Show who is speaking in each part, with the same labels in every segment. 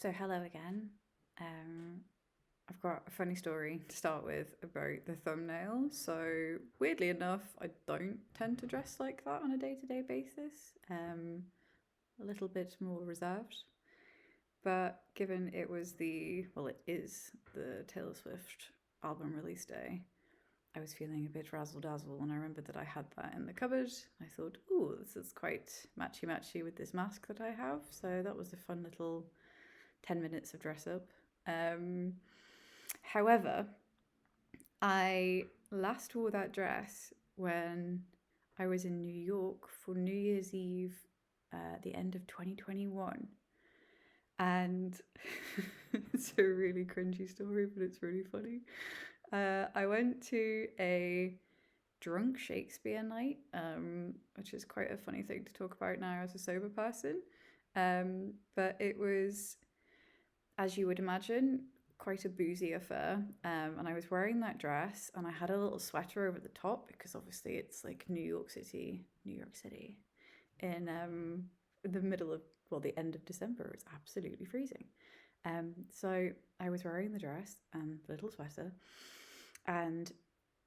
Speaker 1: So hello again. I've got a funny story to start with about the thumbnail. So weirdly enough, I don't tend to dress like that on a day-to-day basis. A little bit more reserved. But given it is the Taylor Swift album release day, I was feeling a bit razzle dazzle, and I remembered that I had that in the cupboard. I thought, ooh, this is quite matchy matchy with this mask that I have. So that was a fun little 10 minutes of dress up. Um, However, I last wore that dress when I was in New York for New Year's Eve at the end of 2021. And it's a really cringy story, but it's really funny. I went to a drunk Shakespeare night, which is quite a funny thing to talk about now as a sober person. But it was, as you would imagine, quite a boozy affair. And I was wearing that dress, and I had a little sweater over the top because obviously it's like New York City, in the middle of, well, the end of December. It's absolutely freezing. So I was wearing the dress and the little sweater, and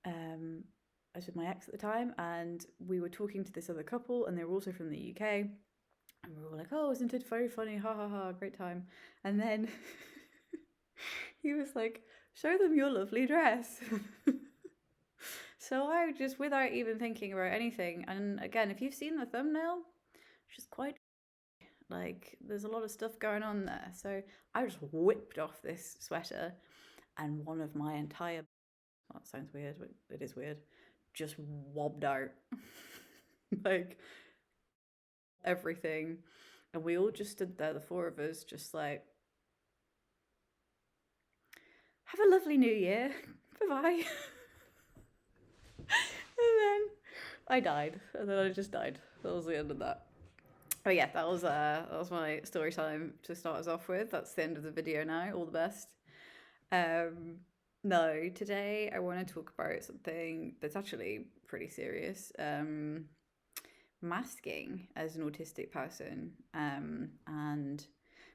Speaker 1: I was with my ex at the time, and we were talking to this other couple, and they were also from the UK. And we were like, oh, isn't it very funny? Ha ha ha, great time. And then he was like, show them your lovely dress. So I just, without even thinking about anything, and again, if you've seen the thumbnail, she's quite like, there's a lot of stuff going on there. So I just whipped off this sweater, and one of my entire, well, it sounds weird, but it is weird, just wobbed out. Like everything. And we all just stood there, the four of us, just like, have a lovely new year. Bye bye. And then I died. And then I just died. That was the end of that. But yeah, that was my story time to start us off with. That's the end of the video now. All the best. Um no, today I want to talk about something that's actually pretty serious. Masking as an autistic person. And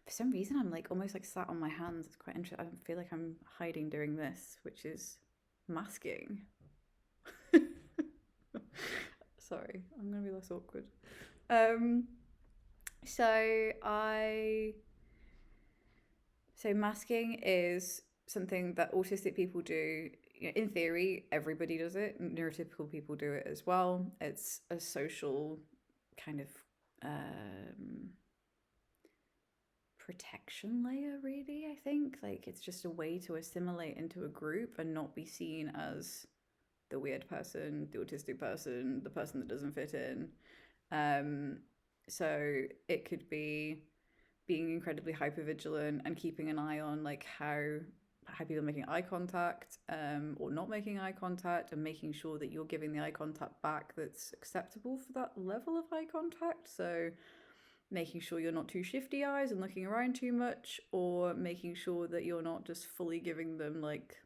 Speaker 1: for some reason I'm like almost like sat on my hands. It's quite interesting. I feel like I'm hiding during this, which is masking. Sorry, I'm gonna be less awkward. Um, so I so masking is something that autistic people do. In theory, everybody does it. Neurotypical people do it as well. It's a social kind of um, protection layer, really. I think like it's just a way to assimilate into a group and not be seen as the weird person, the autistic person, the person that doesn't fit in. Um, so it could be being incredibly hyper vigilant and keeping an eye on like how people are making eye contact, or not making eye contact, and making sure that you're giving the eye contact back that's acceptable for that level of eye contact. So making sure you're not too shifty eyes and looking around too much, or making sure that you're not just fully giving them like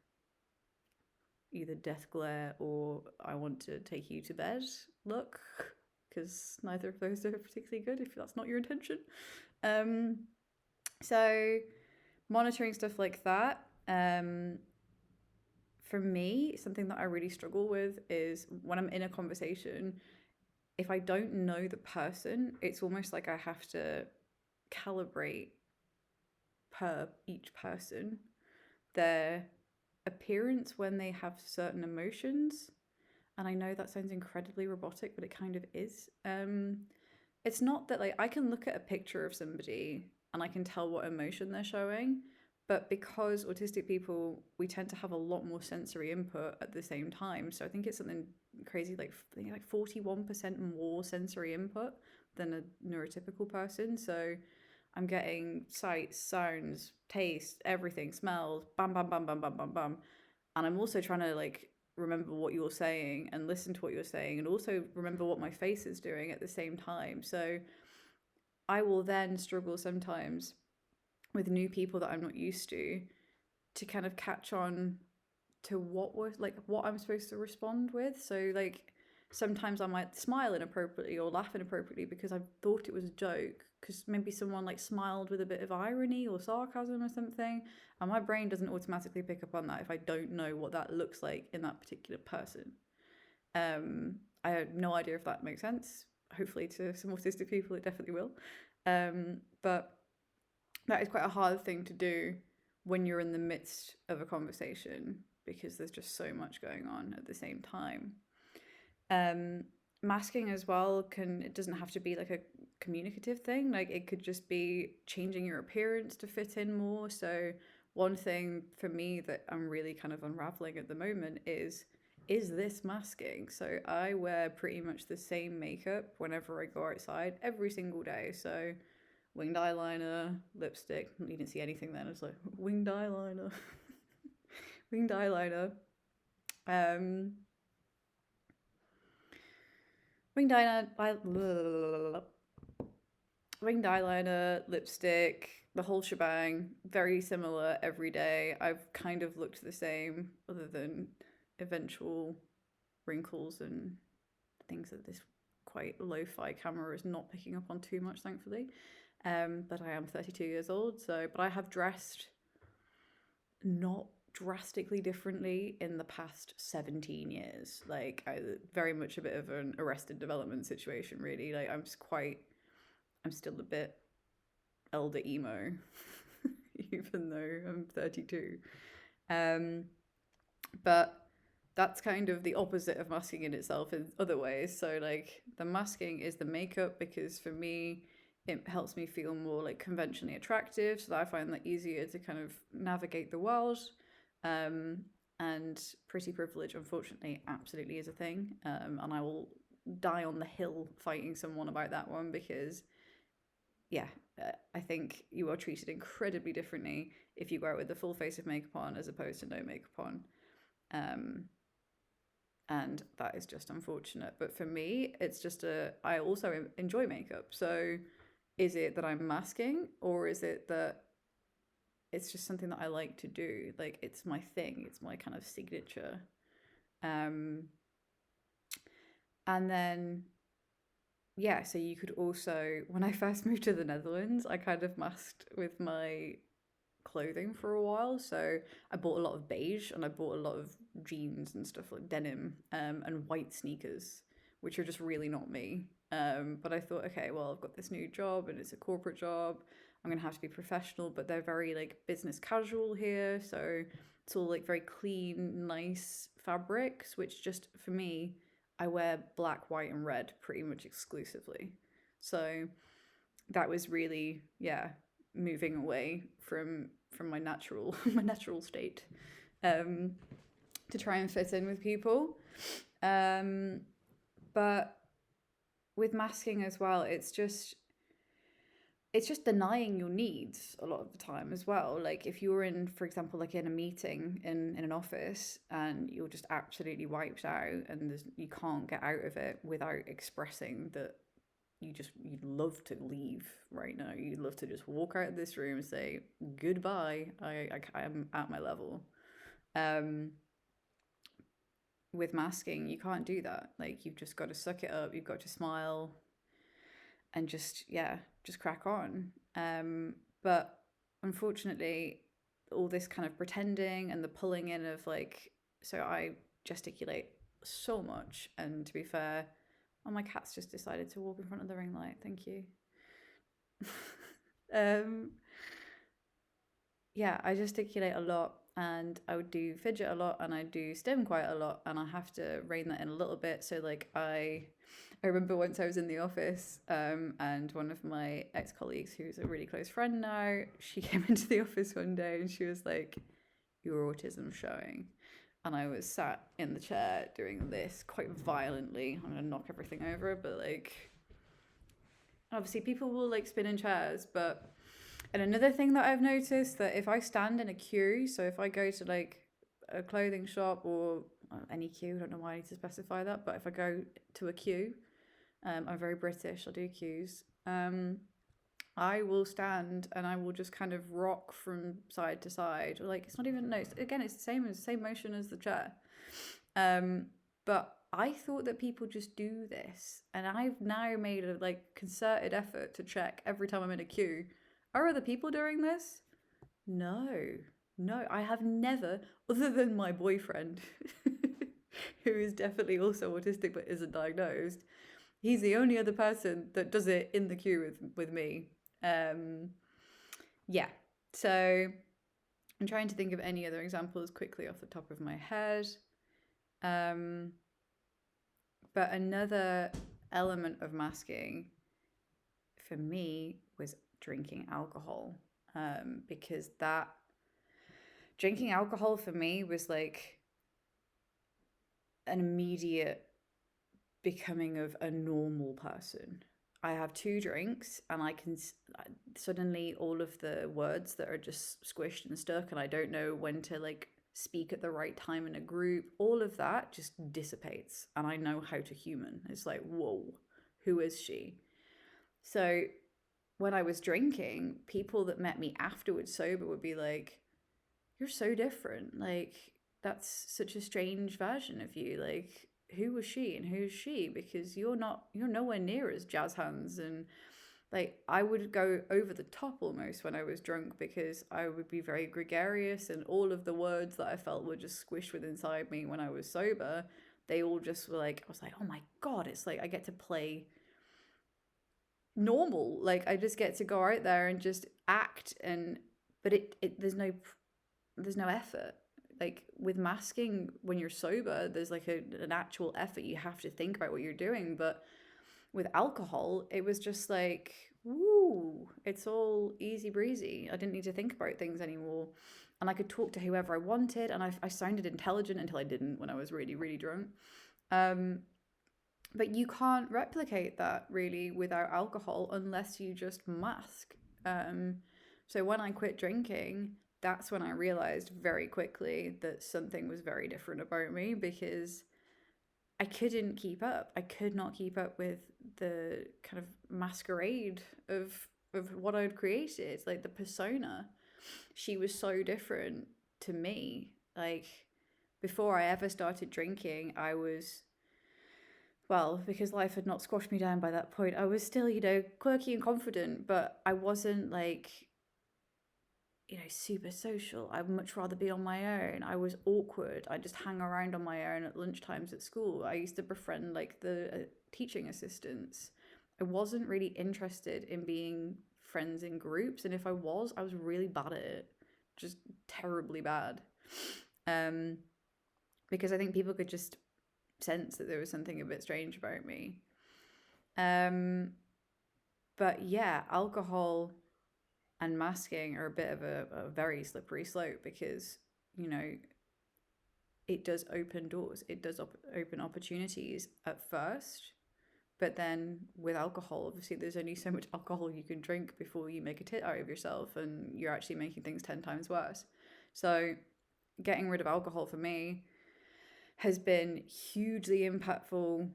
Speaker 1: either death glare or I want to take you to bed look, because neither of those are particularly good if that's not your intention. Um, so monitoring stuff like that. For me, something that I really struggle with is when I'm in a conversation, if I don't know the person, it's almost like I have to calibrate per each person their appearance when they have certain emotions. And I know that sounds incredibly robotic, but it kind of is. It's not that like I can look at a picture of somebody and I can tell what emotion they're showing, but because autistic people, we tend to have a lot more sensory input at the same time. So I think it's something crazy, like I think like 41% more sensory input than a neurotypical person. So I'm getting sights, sounds, taste, everything, smells, bam, bam, bam, bam, bam, bam, bam. And I'm also trying to like remember what you're saying and listen to what you're saying and also remember what my face is doing at the same time. So I will then struggle sometimes with new people that I'm not used to kind of catch on to what I'm supposed to respond with. So like sometimes I might smile inappropriately or laugh inappropriately because I thought it was a joke. Because maybe someone like smiled with a bit of irony or sarcasm or something, and my brain doesn't automatically pick up on that if I don't know what that looks like in that particular person. I have no idea if that makes sense. Hopefully, to some autistic people, it definitely will. But that is quite a hard thing to do when you're in the midst of a conversation because there's just so much going on at the same time. Um, Masking as well it doesn't have to be like a communicative thing. Like it could just be changing your appearance to fit in more. So one thing for me that I'm really kind of unraveling at the moment is this masking? So I wear pretty much the same makeup whenever I go outside every single day. So winged eyeliner, lipstick. You didn't see anything then. It's like winged eyeliner, winged eyeliner. Um, winged eyeliner, winged eyeliner, lipstick, the whole shebang. Very similar every day. I've kind of looked the same, other than eventual wrinkles and things that this quite lo-fi camera is not picking up on too much, thankfully. But I am 32 years old, but I have dressed not drastically differently in the past 17 years. Like, very much a bit of an arrested development situation, really. Like, I'm still a bit elder emo, even though I'm 32. But that's kind of the opposite of masking in itself in other ways. So, like, the masking is the makeup because for me, it helps me feel more like conventionally attractive, so that I find that easier to kind of navigate the world. And pretty privilege, unfortunately, absolutely is a thing. And I will die on the hill fighting someone about that one because, yeah, I think you are treated incredibly differently if you go out with the full face of makeup on as opposed to no makeup on. And that is just unfortunate. But for me, it's just I also enjoy makeup. So is it that I'm masking, or is it that it's just something that I like to do? Like, it's my thing, it's my kind of signature. And then, yeah, so you could also, when I first moved to the Netherlands, I kind of masked with my clothing for a while. So I bought a lot of beige and I bought a lot of jeans and stuff like denim, and white sneakers, which are just really not me. But I thought, okay, well, I've got this new job and it's a corporate job. I'm gonna have to be professional, but they're very like business casual here. So it's all like very clean, nice fabrics, which just for me, I wear black, white, and red pretty much exclusively. So that was really, yeah, moving away from my natural my natural state, um, to try and fit in with people. But with masking as well, it's just denying your needs a lot of the time as well. Like if you're in, for example, like in a meeting in an office and you're just absolutely wiped out and you can't get out of it without expressing that you'd love to leave right now. You'd love to just walk out of this room and say goodbye. I am at my level. Um, with masking, you can't do that. Like you've just got to suck it up. You've got to smile and just crack on. But unfortunately, all this kind of pretending and the pulling in of like, so I gesticulate so much, and to be fair, oh, my cat's just decided to walk in front of the ring light. Thank you. um, yeah, I gesticulate a lot and I would do fidget a lot and I do stim quite a lot, and I have to rein that in a little bit. So like I remember once I was in the office, and one of my ex-colleagues who's a really close friend now, she came into the office one day and she was like, your autism showing. And I was sat in the chair doing this quite violently. I'm gonna knock everything over, but like obviously people will like spin in chairs, but and another thing that I've noticed, that if I stand in a queue, so if I go to like a clothing shop or any queue, I don't know why I need to specify that, but if I go to a queue, I'm very British, I do queues. I will stand and I will just kind of rock from side to side. Like it's not even, no, again, it's the same motion as the chair. But I thought that people just do this, and I've now made a like concerted effort to check every time I'm in a queue. Are other people doing this? No, no, I have never, other than my boyfriend, who is definitely also autistic but isn't diagnosed. He's the only other person that does it in the queue with me. Um, yeah. So I'm trying to think of any other examples quickly off the top of my head. Um, but another element of masking for me was drinking alcohol, because that drinking alcohol for me was like an immediate becoming of a normal person. I have two drinks and I can suddenly all of the words that are just squished and stuck, and I don't know when to like speak at the right time in a group, all of that just dissipates and I know how to human. It's like, whoa, who is she? So when I was drinking, people that met me afterwards sober would be like, you're so different. Like, that's such a strange version of you. Like, who was she and who's she? Because you're nowhere near as jazz hands. And like, I would go over the top almost when I was drunk, because I would be very gregarious, and all of the words that I felt were just squished within inside me when I was sober, they all just were like, I was like, oh my God, it's like I get to play normal. Like, I just get to go out there and just act. And but it there's no effort. Like with masking, when you're sober, there's like an actual effort. You have to think about what you're doing. But with alcohol, it was just like, woo, it's all easy breezy. I didn't need to think about things anymore. And I could talk to whoever I wanted. And I sounded intelligent until I didn't when I was really, really drunk. Um, but you can't replicate that really without alcohol unless you just mask. Um, so when I quit drinking, that's when I realized very quickly that something was very different about me, because I couldn't keep up. I could not keep up with the kind of masquerade of what I'd created, like the persona. She was so different to me. Like before I ever started drinking, I was, well, because life had not squashed me down by that point, I was still, quirky and confident, but I wasn't like, super social. I'd much rather be on my own. I was awkward. I just hang around on my own at lunchtimes at school. I used to befriend like the teaching assistants. I wasn't really interested in being friends in groups, and if I was really bad at it, just terribly bad. Um, because I think people could just sense that there was something a bit strange about me. Um, but yeah, alcohol and masking are a bit of a very slippery slope, because, you know, it does open doors, it does open opportunities at first. But then with alcohol, obviously, there's only so much alcohol you can drink before you make a tit out of yourself, and you're actually making things 10 times worse. So, getting rid of alcohol for me has been hugely impactful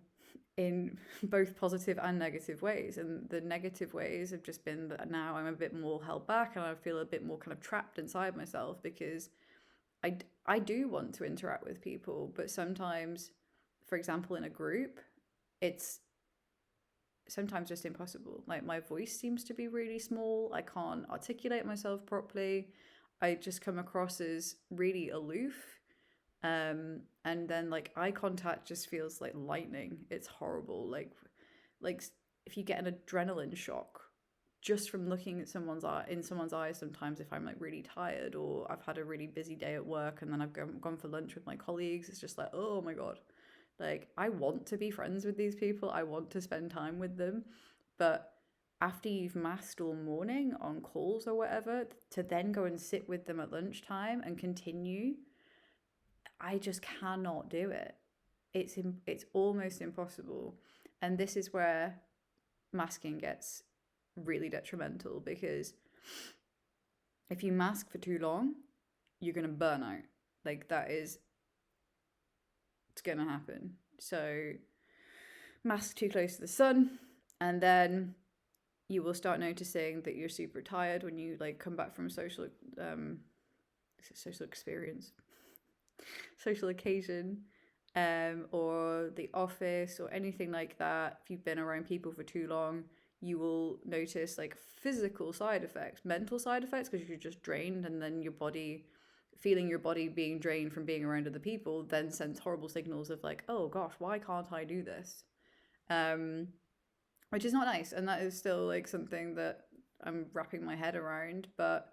Speaker 1: in both positive and negative ways. And the negative ways have just been that now I'm a bit more held back and I feel a bit more kind of trapped inside myself, because I do want to interact with people, but sometimes, for example, in a group, it's sometimes just impossible. Like my voice seems to be really small. I can't articulate myself properly. I just come across as really aloof. And then like eye contact just feels like lightning. It's horrible. Like if you get an adrenaline shock just from looking at someone's eyes sometimes, if I'm like really tired or I've had a really busy day at work and then I've gone for lunch with my colleagues, it's just like, oh my God. Like I want to be friends with these people. I want to spend time with them. But after you've masked all morning on calls or whatever, to then go and sit with them at lunchtime and continue, I just cannot do it. It's almost impossible. And this is where masking gets really detrimental, because if you mask for too long, you're going to burn out. Like that is, it's going to happen. So mask too close to the sun, and then you will start noticing that you're super tired when you like come back from social experience, social occasion, or The Office or anything like that, if you've been around people for too long, you will notice like physical side effects, mental side effects, because you're just drained, and then your body, feeling your body being drained from being around other people, then sends horrible signals of like, oh gosh, why can't I do this? Um, which is not nice, and that is still like something that I'm wrapping my head around. But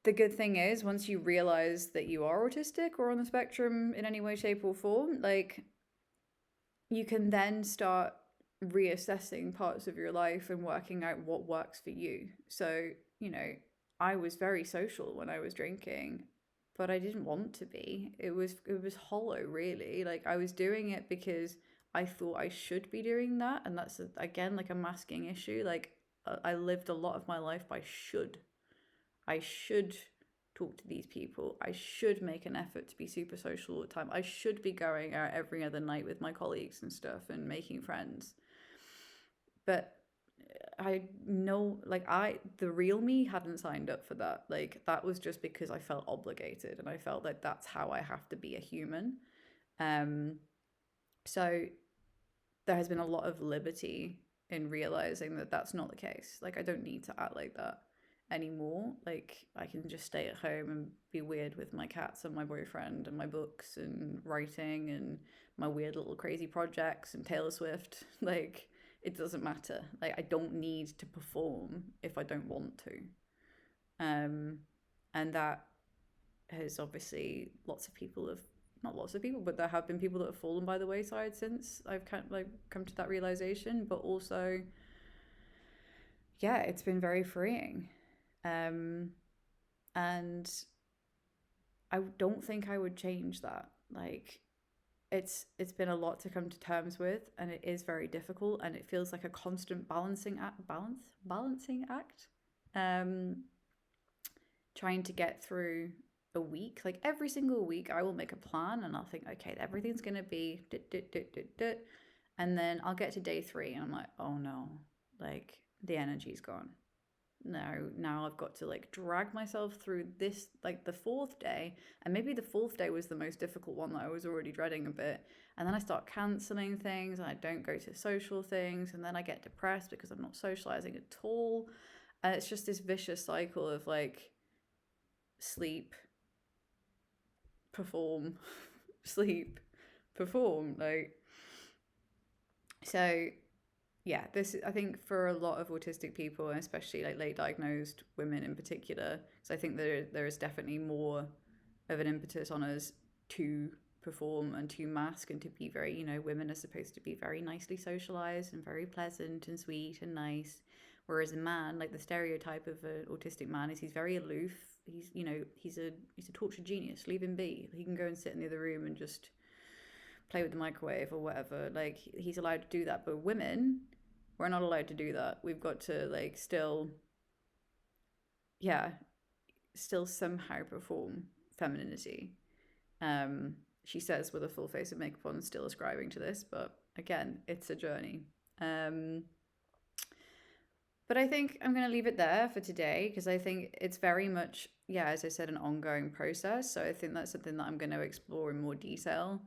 Speaker 1: the good thing is, once you realize that you are autistic or on the spectrum in any way, shape, or form, like you can then start reassessing parts of your life and working out what works for you. So, you know, I was very social when I was drinking, but I didn't want to be. It was hollow, really. Like I was doing it because I thought I should be doing that, and that's again like a masking issue. Like I lived a lot of my life by should. I should talk to these people. I should make an effort to be super social all the time. I should be going out every other night with my colleagues and stuff and making friends. But I know, like, the real me hadn't signed up for that. Like, that was just because I felt obligated and I felt like that's how I have to be a human. Um, so there has been a lot of liberty in realizing that that's not the case. Like, I don't need to act like that anymore. Like, I can just stay at home and be weird with my cats and my boyfriend and my books and writing and my weird little crazy projects and Taylor Swift. Like, it doesn't matter. Like, I don't need to perform if I don't want to. And that has obviously lots of people have, not lots of people, but there have been people that have fallen by the wayside since I've kind of like come to that realization. But also, yeah, it's been very freeing. Um, and I don't think I would change that. Like it's been a lot to come to terms with, and it is very difficult, and it feels like a constant balancing act. Um, trying to get through a week. Like every single week, I will make a plan, and I'll think, okay, everything's gonna be dit, dit, dit, dit, dit. And then I'll get to day 3, and I'm like, oh no, like the energy's gone. Now I've got to like drag myself through this, like the 4th day, and maybe the 4th day was the most difficult one that I was already dreading a bit. And then I start canceling things, and I don't go to social things, and then I get depressed because I'm not socializing at all. And it's just this vicious cycle of like sleep, perform, sleep, perform. Like, so yeah, this I think for a lot of autistic people, and especially like late diagnosed women in particular, so I think there is definitely more of an impetus on us to perform and to mask and to be very, women are supposed to be very nicely socialized and very pleasant and sweet and nice, whereas a man, like the stereotype of an autistic man is he's very aloof. He's a tortured genius. Leave him be. He can go and sit in the other room and just play with the microwave or whatever. Like he's allowed to do that, but women, we're not allowed to do that. We've got to like still, yeah, still somehow perform femininity. She says with a full face of makeup on, still ascribing to this, but again, it's a journey. But I think I'm going to leave it there for today because I think it's very much, yeah, as I said, an ongoing process. So I think that's something that I'm going to explore in more detail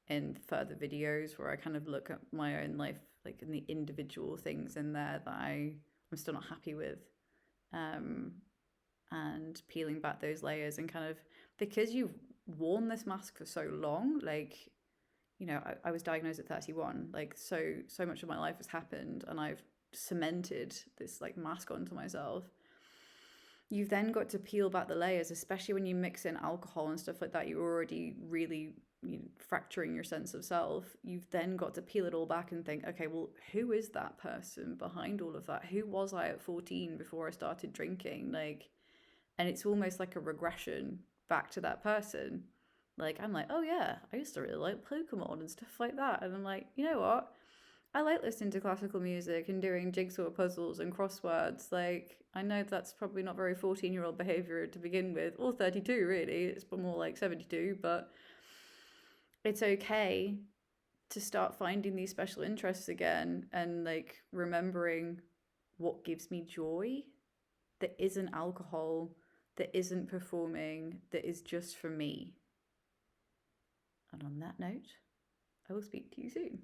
Speaker 1: in further videos where I kind of look at my own life, like in the individual things in there that I'm still not happy with. And peeling back those layers and kind of, because you've worn this mask for so long, like, I was diagnosed at 31, like so much of my life has happened and I've cemented this like mask onto myself. You've then got to peel back the layers, especially when you mix in alcohol and stuff like that. You're already really fracturing your sense of self. You've then got to peel it all back and think, okay, well, who is that person behind all of that? Who was I at 14 before I started drinking? Like, and it's almost like a regression back to that person. Like, I'm like, oh yeah, I used to really like Pokemon and stuff like that. And I'm like, you know what? I like listening to classical music and doing jigsaw puzzles and crosswords. Like, I know that's probably not very 14-year-old behavior to begin with, or 32 really. It's more like 72, but it's okay to start finding these special interests again and like remembering what gives me joy that isn't alcohol, that isn't performing, that is just for me. And on that note, I will speak to you soon.